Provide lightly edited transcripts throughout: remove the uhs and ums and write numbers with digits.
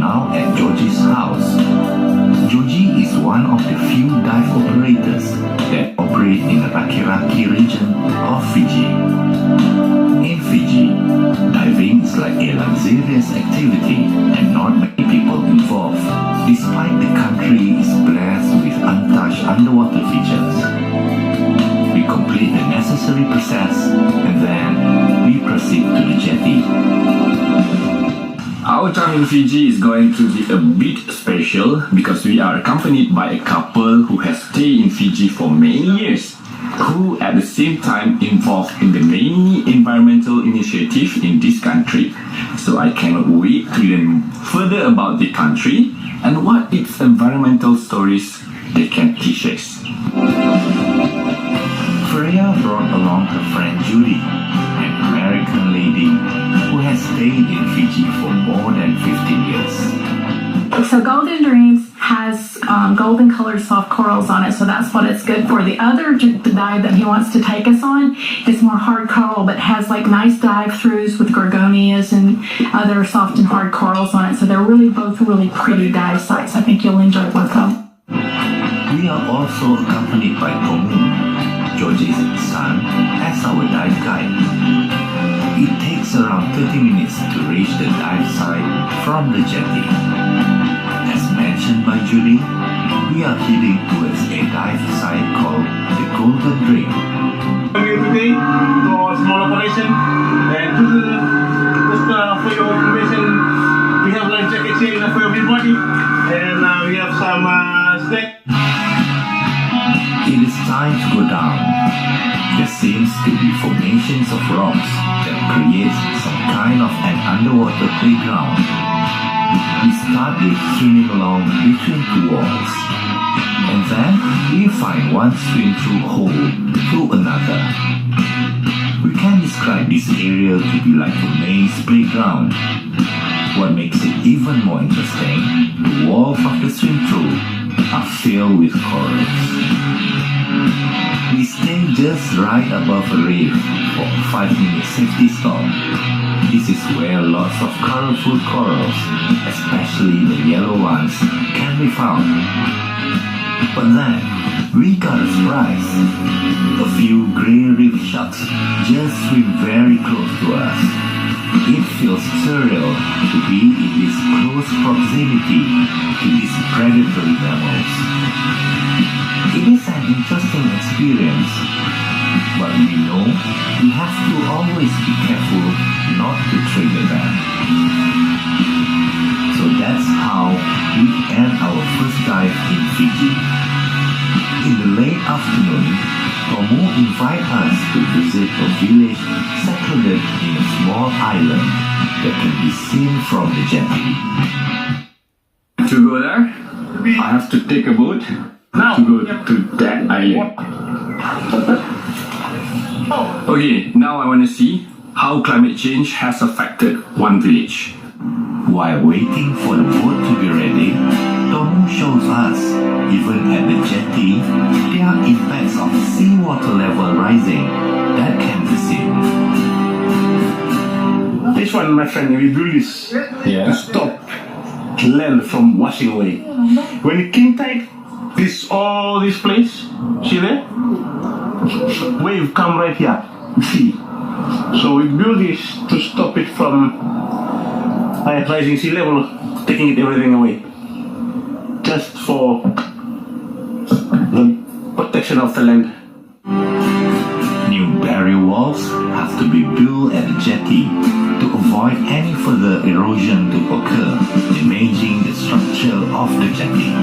now at Georgie's house. Georgie is one of the few dive operators that operate in the Raki-Raki region of Fiji. In Fiji, diving is like a luxurious activity and not many people involved, despite the country is blessed with untouched underwater features. We complete the necessary process and then we proceed to the jetty. Our time in Fiji is going to be a bit special because we are accompanied by a couple who has stayed in Fiji for many years, who at the same time involved in the many environmental initiatives in this country. So I cannot wait to learn further about the country and what its environmental stories they can teach us. Freya brought along her friend Judy, an American lady who has stayed in Fiji for more than 15 years. So Golden Dreams has golden colored soft corals on it, so that's what it's good for. The other dive that he wants to take us on is more hard coral, but has like nice dive throughs with gorgonias and other soft and hard corals on it. So they're both really pretty dive sites. I think you'll enjoy both of them. We are also accompanied by Tomu, Georgie's son, as our dive guide. It takes around 30 minutes to reach the dive site from the jetty. As mentioned by Judy, we are heading towards a dive site called the Golden Dream. I'm here today to our small operation, and just for your information, we have life jackets here for everybody, and we have some snacks. It is time to go down. There seems to be formations of rocks that create some kind of an underwater playground. We start with swimming along between two walls, and then we find one swim-through hole to another. We can describe this area to be like a maze playground. What makes it even more interesting, the walls of the swim-through are filled with corals. We stay just right above a reef for a 5-minute safety stop. This is where lots of colorful corals, especially the yellow ones, can be found. But then, we got a surprise. A few grey reef sharks just swim very close to us. It feels surreal to be in this close proximity to these predatory mammals. It is an interesting experience, but we know we have to always be careful not to trigger them. So that's how we end our first dive in Fiji. In the late afternoon, Tomu invited us to visit a village secluded in a small island that can be seen from the jetty. To go there, I have to take a boat to go to that island. Okay, now I want to see how climate change has affected one village. While waiting for the boat to be ready, Tomu shows us, even at the jetty, there are impacts of seawater level rising that can be seen. This one, my friend, we built this to stop land from washing away. When it king tide, all this place, see there? Wave come right here, see. So we built this to stop it from rising sea level, taking everything away. Just for the protection of the land. New barrier walls have to be built at the jetty to avoid any further erosion to occur, damaging the structure of the jetty.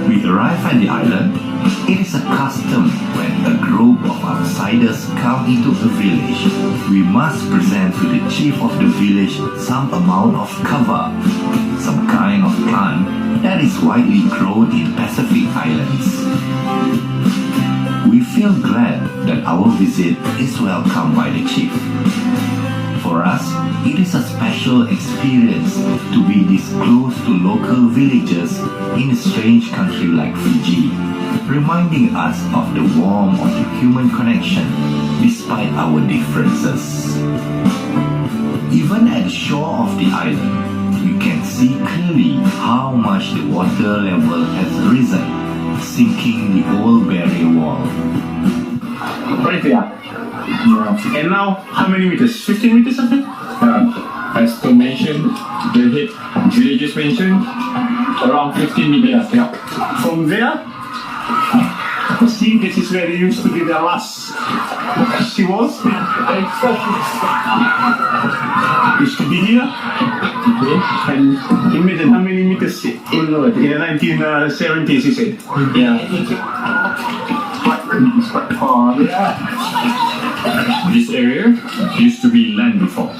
We arrive at the island. It is a custom when a group of outsiders come into a village. We must present to the chief of the village some amount of cover, some kind of plant that is widely grown in Pacific Islands. We feel glad that our visit is welcomed by the chief. For us, it is a special experience to be this close to local villagers in a strange country like Fiji, reminding us of the warmth of the human connection despite our differences. Even at the shore of the island, we can water level has risen, sinking the old barrier wall. Right there. And now, how many meters? 15 meters, I think? As to mention, the head villagers mentioned, around 15 meters. Yeah. From there, see, this is where they used to be the last sea walls. Used to be here. And imagine how many meters in the 1970s, he said. Yeah. This area used to be land before.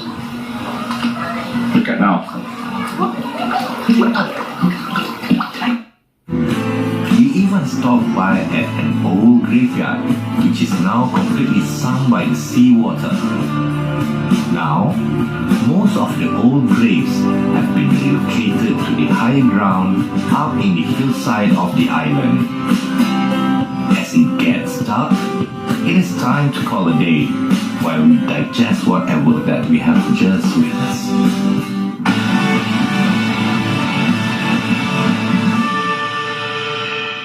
Look at now. We even stopped by at an old graveyard, which is now completely sunk by the seawater. Now, most of the old graves have been relocated to the higher ground up in the hillside of the island. As it gets dark, it is time to call a day while we digest whatever that we have just witnessed.